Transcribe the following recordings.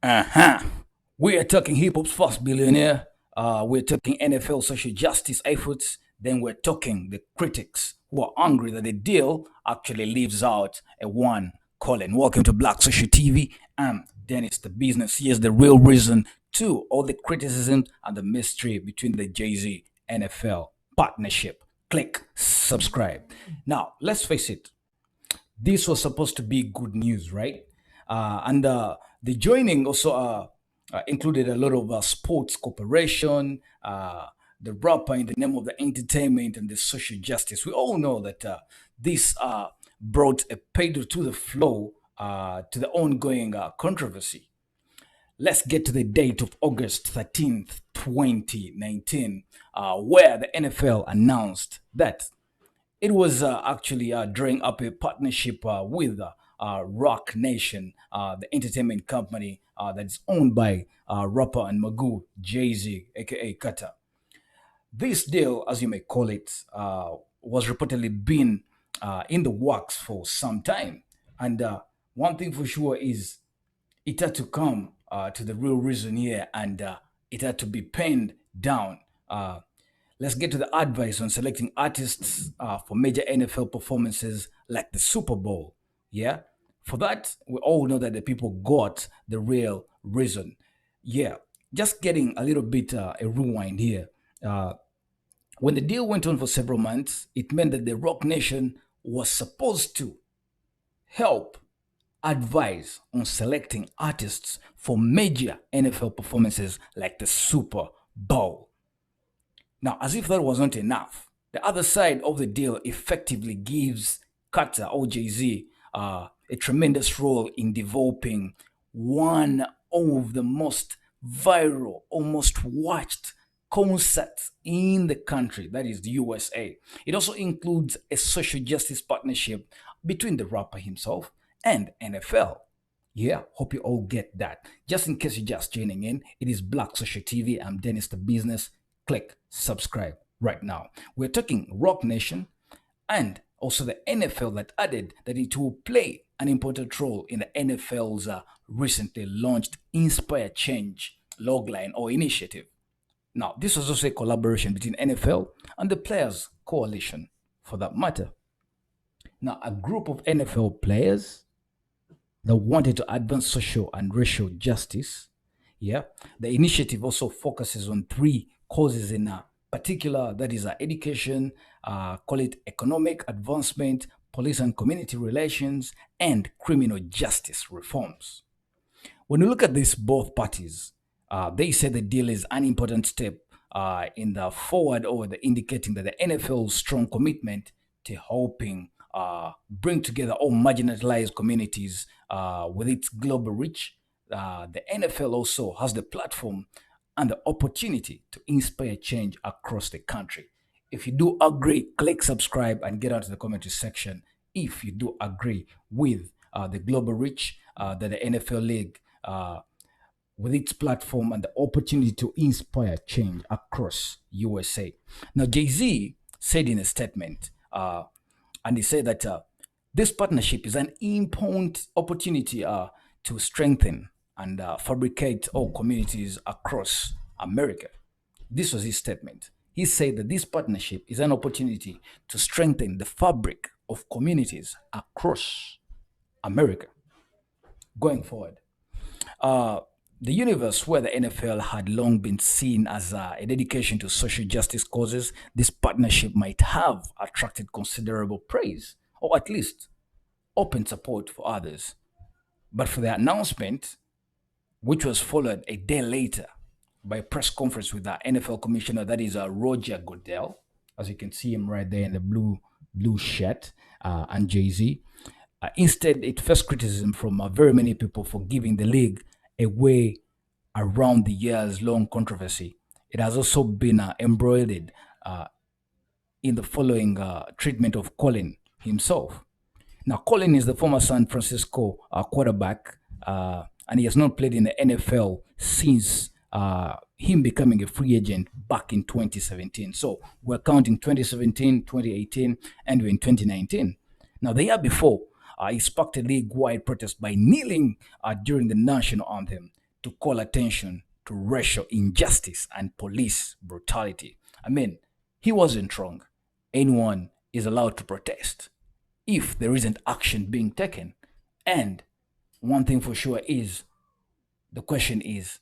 Uh-huh. We are talking hip hop's first billionaire. We're talking NFL social justice efforts. Then we're talking the critics who are angry that the deal actually leaves out a one Colin. Welcome to Black Social TV. I'm Dennis the Business. Here's the real reason to all the criticism and the mystery between the Jay-Z NFL partnership. Click subscribe. Now, let's face it, this was supposed to be good news, right? And the joining also included a lot of sports cooperation, the rapper in the name of the entertainment and the social justice. We all know that this brought a pedal to the flow to the ongoing controversy. Let's get to the date of August 13th, 2019, where the NFL announced that it was actually drawing up a partnership with Rock Nation, the entertainment company that's owned by rapper and Magoo Jay Z, aka Kata. This deal, as you may call it, was reportedly been in the works for some time. And one thing for sure is it had to come to the real reason here, and it had to be penned down. Let's get to the advice on selecting artists for major NFL performances like the Super Bowl. Yeah, for that, we all know that the people got the real reason. Yeah, just getting a little bit a rewind here. Uh, when the deal went on for several months, it meant that the Rock Nation was supposed to help advise on selecting artists for major NFL performances like the Super Bowl. Now, as if that wasn't enough, the other side of the deal effectively gives Carter or Jay Z a tremendous role in developing one of the most viral, almost watched concerts in the country, that is the USA. It also includes a social justice partnership between the rapper himself and NFL. Yeah, hope you all get that. Just in case you're just tuning in, it is Black Social TV. I'm Dennis the Business. Click subscribe right now. We're talking Rock Nation and also the NFL that added that it will play an important role in the NFL's recently launched Inspire Change logline or initiative. Now, this was also a collaboration between NFL and the Players Coalition for that matter. Now, a group of NFL players that wanted to advance social and racial justice. Yeah, the initiative also focuses on three causes in particular, that is education, call it economic advancement, police and community relations, and criminal justice reforms. When you look at these both parties, they say the deal is an important step in the forward or the indicating that the NFL's strong commitment to helping bring together all marginalized communities with its global reach. The NFL also has the platform and the opportunity to inspire change across the country. If you do agree, click subscribe and get out to the commentary section if you do agree with the global reach that the NFL League with its platform and the opportunity to inspire change across USA. Now, Jay Z said in a statement, and he said that this partnership is an important opportunity to strengthen and fabricate all communities across America. This was his statement. He said that this partnership is an opportunity to strengthen the fabric of communities across America going forward. Uh, the universe where the NFL had long been seen as a dedication to social justice causes, this partnership might have attracted considerable praise, or at least open support for others. But for the announcement, which was followed a day later by a press conference with the NFL commissioner, that is Roger Goodell, as you can see him right there in the blue shirt, and Jay Z. Instead, it faced criticism from very many people for giving the league a way around the years long controversy. It has also been embroidered uh, in the following treatment of Colin himself. Now, Colin is the former San Francisco quarterback, and he has not played in the NFL since him becoming a free agent back in 2017. So we're counting 2017, 2018, and we're in 2019. Now, the year before, he sparked a league wide protest by kneeling during the national anthem to call attention to racial injustice and police brutality. I mean, he wasn't wrong. Anyone is allowed to protest if there isn't action being taken. And one thing for sure is the question is,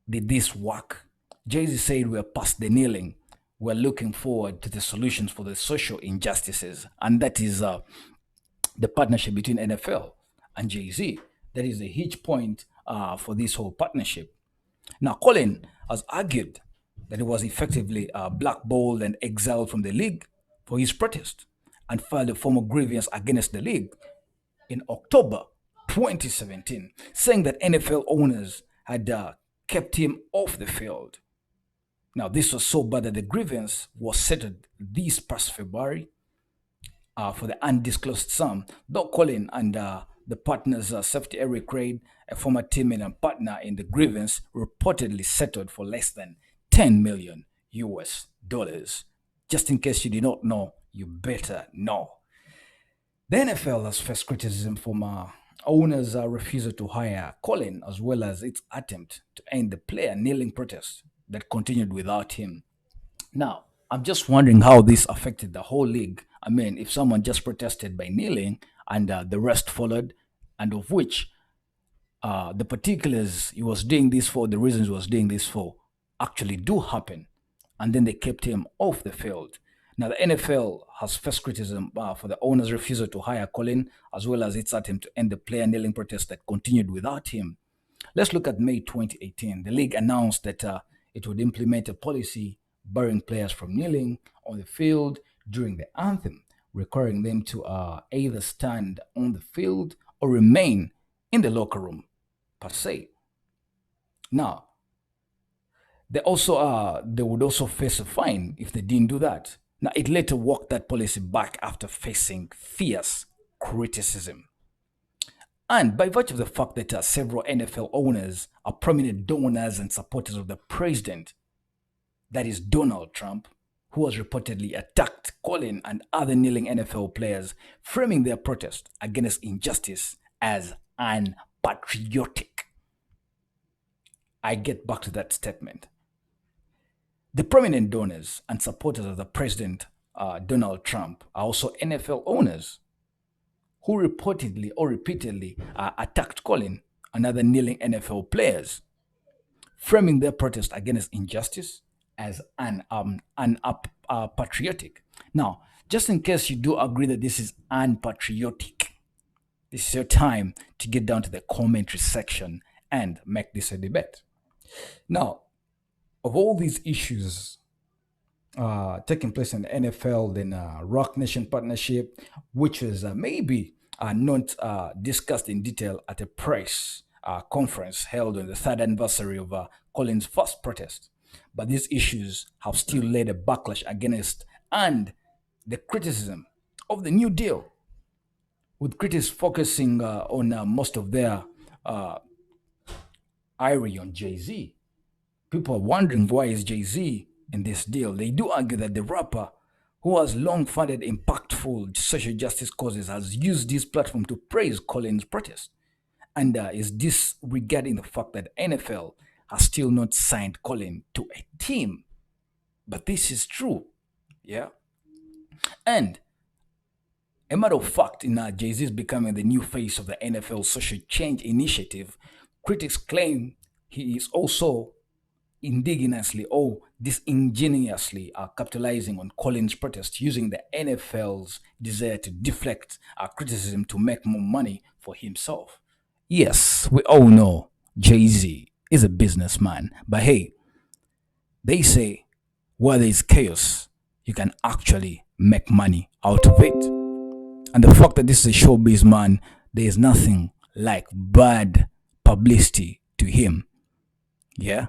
did this work? Jay Z said we're past the kneeling. We're looking forward to the solutions for the social injustices. And that is the partnership between NFL and Jay Z. That is a huge point for this whole partnership. Now, Colin has argued that he was effectively blackballed and exiled from the league for his protest and filed a formal grievance against the league in October 2017, saying that NFL owners had kept him off the field. Now, this was so bad that the grievance was settled this past February for the undisclosed sum, though Colin and the partner's safety Eric Reid, a former teammate and partner in the grievance, reportedly settled for less than 10 million US dollars. Just in case you did not know, you better know. The NFL has faced criticism from owners' refusal to hire Colin, as well as its attempt to end the player kneeling protest that continued without him. Now, I'm just wondering how this affected the whole league. I mean, if someone just protested by kneeling and the rest followed, and of which the particulars he was doing this for, the reasons he was doing this for, actually do happen, and then they kept him off the field. Now, the NFL has faced criticism for the owner's refusal to hire Colin, as well as its attempt to end the player kneeling protest that continued without him. Let's look at May 2018. The league announced that it would implement a policy barring players from kneeling on the field during the anthem, requiring them to either stand on the field or remain in the locker room, per se. Now, they would also face a fine if they didn't do that. Now, it later walked that policy back after facing fierce criticism. And by virtue of the fact that several NFL owners are prominent donors and supporters of the president, that is Donald Trump, who has reportedly attacked Colin and other kneeling NFL players, framing their protest against injustice as unpatriotic. I get back to that statement. The prominent donors and supporters of the president, Donald Trump, are also NFL owners who reportedly or repeatedly attacked Colin and other kneeling NFL players, framing their protest against injustice as unpatriotic. Now, just in case you do agree that this is unpatriotic, this is your time to get down to the commentary section and make this a debate. Now, of all these issues taking place in the NFL, then Rock Nation partnership, which was maybe not discussed in detail at a press conference held on the third anniversary of Colin's first protest. But these issues have still led a backlash against and the criticism of the New Deal, with critics focusing on most of their ire on Jay-Z. People are wondering why is Jay-Z in this deal. They do argue that the rapper, who has long funded impactful social justice causes, has used this platform to praise Colin's protest and is disregarding the fact that NFL has still not signed Colin to a team. But this is true, yeah? And a matter of fact, in Jay-Z is becoming the new face of the NFL social change initiative, critics claim he is also indigenously or disingenuously capitalizing on Colin's protest, using the NFL's desire to deflect criticism to make more money for himself. Yes, we all know Jay-Z is a businessman, but hey, they say where there is chaos, you can actually make money out of it. And the fact that this is a showbiz man, there is nothing like bad publicity to him. Yeah?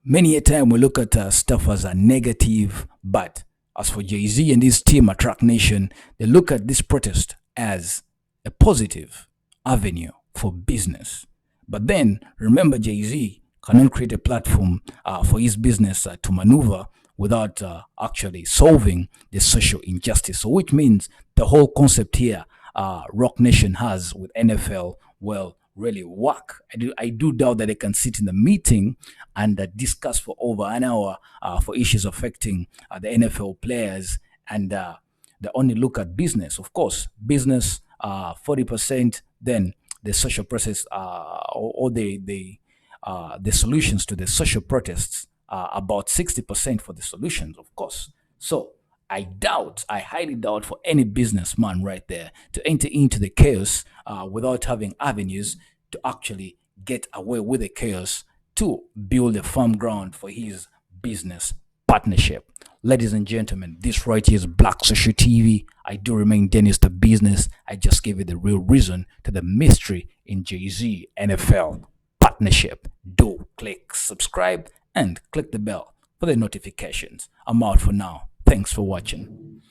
Many a time we look at stuff as a negative, but as for Jay-Z and his team at Rock Nation, they look at this protest as a positive avenue for business. But then, remember, Jay-Z cannot create a platform for his business to maneuver without actually solving the social injustice. So which means the whole concept here Rock Nation has with NFL, well, really work. I do doubt that they can sit in the meeting and discuss for over an hour for issues affecting the NFL players, and they only look at business. Of course, business 40%, then the social process or the solutions to the social protests about 60% for the solutions, of course. So I highly doubt for any businessman right there to enter into the chaos without having avenues to actually get away with the chaos to build a firm ground for his business partnership. Ladies and gentlemen, this right here is Black Social TV. I do remain Dennis the Business. I just gave you the real reason to the mystery in Jay Z NFL partnership. Do click subscribe and click the bell for the notifications. I'm out for now. Thanks for watching.